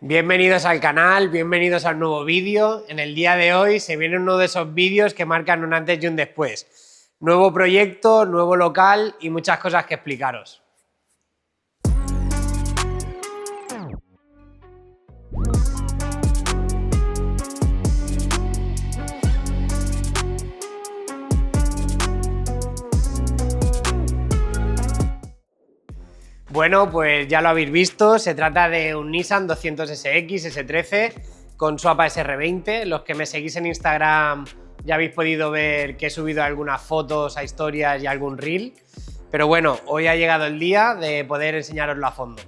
Bienvenidos al canal, bienvenidos a un nuevo vídeo. En el día de hoy se viene uno de esos vídeos que marcan un antes y un después. Nuevo proyecto, nuevo local y muchas cosas que explicaros. Bueno, pues ya lo habéis visto, se trata de un Nissan 200SX S13 con su APA SR20. Los que me seguís en Instagram ya habéis podido ver que he subido algunas fotos a historias y algún reel. Pero bueno, hoy ha llegado el día de poder enseñaroslo a fondo.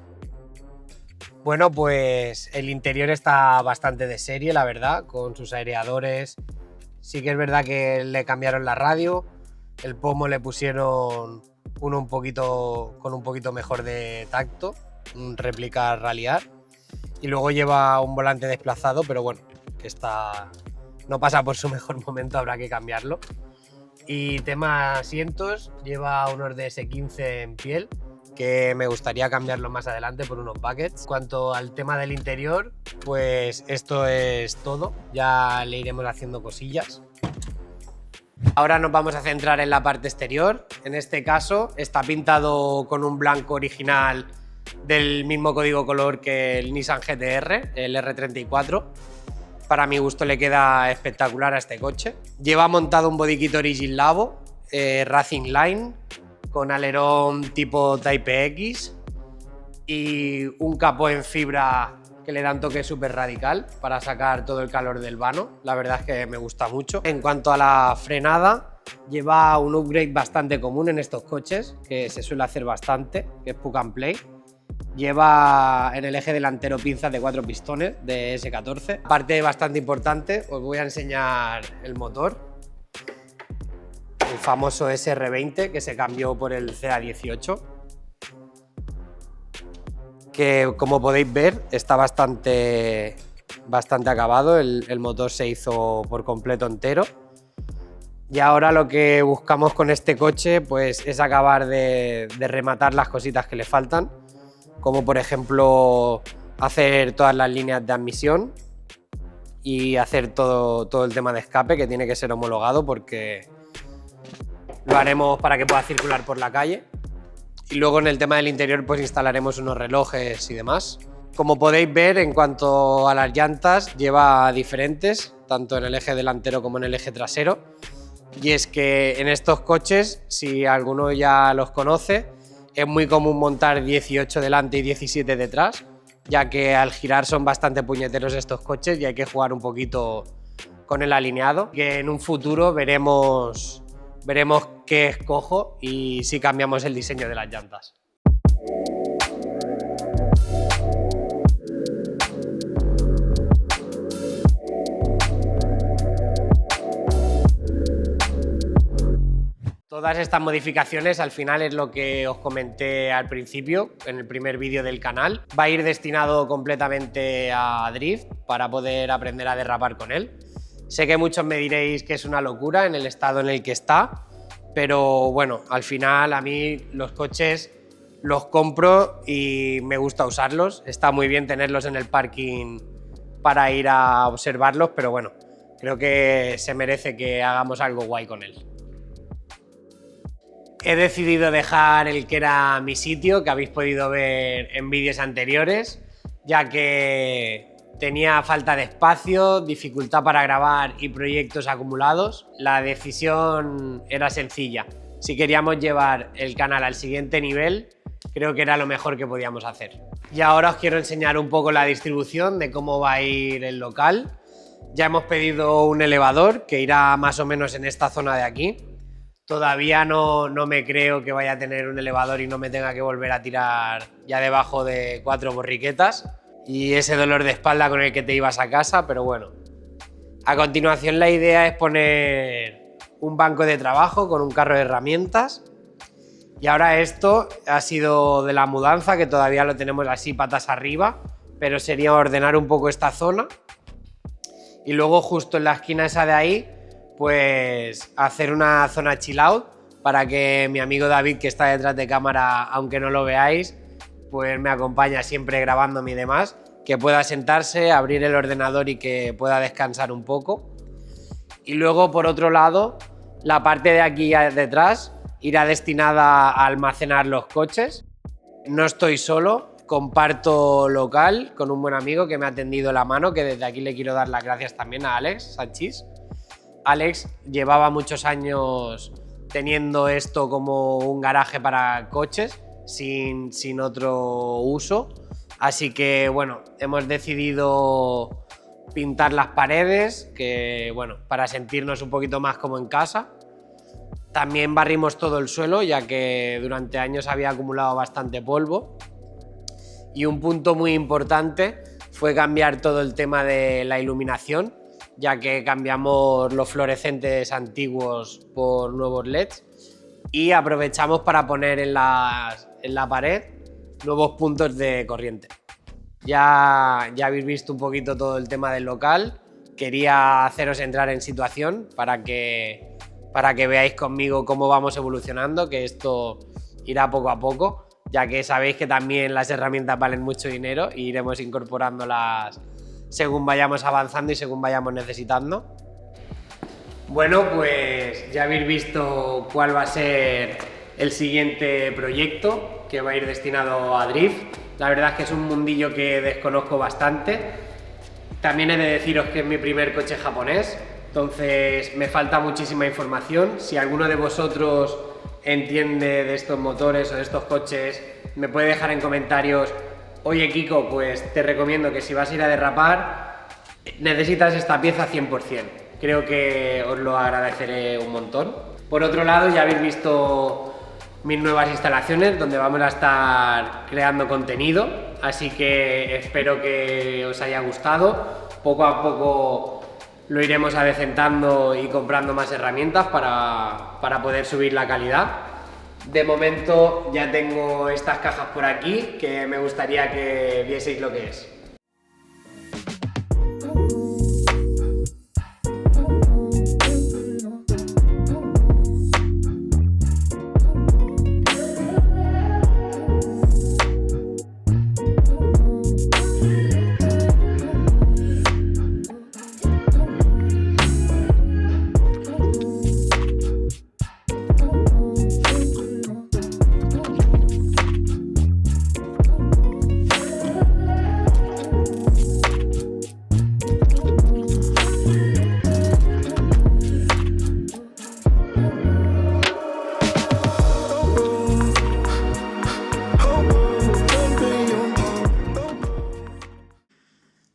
Bueno, pues el interior está bastante de serie, la verdad, con sus aireadores. Sí que es verdad que le cambiaron la radio, el pomo le pusieron uno con un poquito mejor de tacto, un réplica Rallyar, y luego lleva un volante desplazado, pero bueno, que no pasa por su mejor momento, habrá que cambiarlo. Y tema asientos, lleva unos DS15 en piel, que me gustaría cambiarlo más adelante por unos buckets. En cuanto al tema del interior, pues esto es todo, ya le iremos haciendo cosillas. Ahora nos vamos a centrar en la parte exterior. En este caso está pintado con un blanco original del mismo código color que el Nissan GT-R, el R34. Para mi gusto le queda espectacular a este coche. Lleva montado un body kit Origin Labo, Racing Line, con alerón tipo Type X y un capó en fibra que le da un toque súper radical para sacar todo el calor del vano. La verdad es que me gusta mucho. En cuanto a la frenada, lleva un upgrade bastante común en estos coches, que se suele hacer bastante, que es Plug and Play. Lleva en el eje delantero pinzas de 4 pistones de S14. Aparte bastante importante, os voy a enseñar el motor. El famoso SR20 que se cambió por el CA18. Que como podéis ver está bastante acabado, el motor se hizo por completo entero. Y ahora lo que buscamos con este coche pues, es acabar de rematar las cositas que le faltan, como por ejemplo hacer todas las líneas de admisión y hacer todo el tema de escape, que tiene que ser homologado porque lo haremos para que pueda circular por la calle. Y luego en el tema del interior pues instalaremos unos relojes y demás. Como podéis ver, en cuanto a las llantas, lleva diferentes, tanto en el eje delantero como en el eje trasero. Y es que en estos coches, si alguno ya los conoce, es muy común montar 18 delante y 17 detrás, ya que al girar son bastante puñeteros estos coches y hay que jugar un poquito con el alineado. Que en un futuro veremos qué escojo y si cambiamos el diseño de las llantas. Todas estas modificaciones al final es lo que os comenté al principio, en el primer vídeo del canal. Va a ir destinado completamente a drift para poder aprender a derrapar con él. Sé que muchos me diréis que es una locura en el estado en el que está, pero bueno, al final a mí los coches los compro y me gusta usarlos. Está muy bien tenerlos en el parking para ir a observarlos, pero bueno, creo que se merece que hagamos algo guay con él. He decidido dejar el que era mi sitio, que habéis podido ver en vídeos anteriores, ya que tenía falta de espacio, dificultad para grabar y proyectos acumulados. La decisión era sencilla. Si queríamos llevar el canal al siguiente nivel, creo que era lo mejor que podíamos hacer. Y ahora os quiero enseñar un poco la distribución de cómo va a ir el local. Ya hemos pedido un elevador que irá más o menos en esta zona de aquí. Todavía no me creo que vaya a tener un elevador y no me tenga que volver a tirar ya debajo de 4 borriquetas y ese dolor de espalda con el que te ibas a casa, pero bueno. A continuación la idea es poner un banco de trabajo con un carro de herramientas. Y ahora esto ha sido de la mudanza, que todavía lo tenemos así patas arriba, pero sería ordenar un poco esta zona. Y luego justo en la esquina esa de ahí, pues hacer una zona chill out para que mi amigo David, que está detrás de cámara, aunque no lo veáis, pues me acompaña siempre grabándome y demás, que pueda sentarse, abrir el ordenador y que pueda descansar un poco. Y luego, por otro lado, la parte de aquí detrás irá destinada a almacenar los coches. No estoy solo, comparto local con un buen amigo que me ha tendido la mano, que desde aquí le quiero dar las gracias también a Alex Sanchís. Alex llevaba muchos años teniendo esto como un garaje para coches sin otro uso, así que bueno, hemos decidido pintar las paredes, que bueno, para sentirnos un poquito más como en casa. También barrimos todo el suelo, ya que durante años había acumulado bastante polvo. Y un punto muy importante fue cambiar todo el tema de la iluminación, ya que cambiamos los fluorescentes antiguos por nuevos LEDs y aprovechamos para poner en la pared nuevos puntos de corriente. Ya habéis visto un poquito todo el tema del local. Quería haceros entrar en situación para que veáis conmigo cómo vamos evolucionando, que esto irá poco a poco, ya que sabéis que también las herramientas valen mucho dinero y iremos incorporándolas según vayamos avanzando y según vayamos necesitando. Bueno, pues ya habéis visto cuál va a ser el siguiente proyecto, que va a ir destinado a Drift. La verdad es que es un mundillo que desconozco bastante. También he de deciros que es mi primer coche japonés, entonces me falta muchísima información. Si alguno de vosotros entiende de estos motores o de estos coches, me puede dejar en comentarios: oye Kiko, pues te recomiendo que si vas a ir a derrapar, necesitas esta pieza 100%. Creo que os lo agradeceré un montón. Por otro lado, ya habéis visto mis nuevas instalaciones donde vamos a estar creando contenido, así que espero que os haya gustado. Poco a poco lo iremos adecentando y comprando más herramientas para poder subir la calidad. De momento ya tengo estas cajas por aquí, que me gustaría que vieseis lo que es.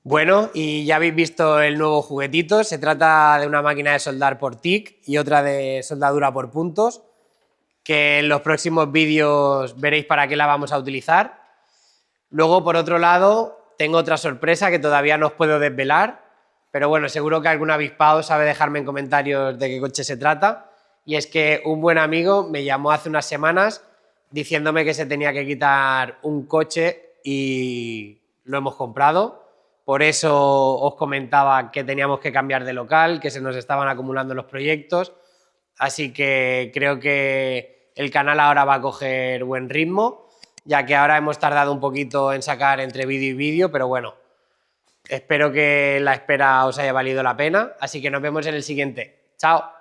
Bueno, y ya habéis visto el nuevo juguetito. Se trata de una máquina de soldar por TIC y otra de soldadura por puntos, que en los próximos vídeos veréis para qué la vamos a utilizar. Luego, por otro lado, tengo otra sorpresa que todavía no os puedo desvelar, pero bueno, seguro que algún avispado sabe dejarme en comentarios de qué coche se trata. Y es que un buen amigo me llamó hace unas semanas diciéndome que se tenía que quitar un coche y lo hemos comprado. Por eso os comentaba que teníamos que cambiar de local, que se nos estaban acumulando los proyectos. Así que creo que el canal ahora va a coger buen ritmo, ya que ahora hemos tardado un poquito en sacar entre vídeo y vídeo, pero bueno, espero que la espera os haya valido la pena. Así que nos vemos en el siguiente. ¡Chao!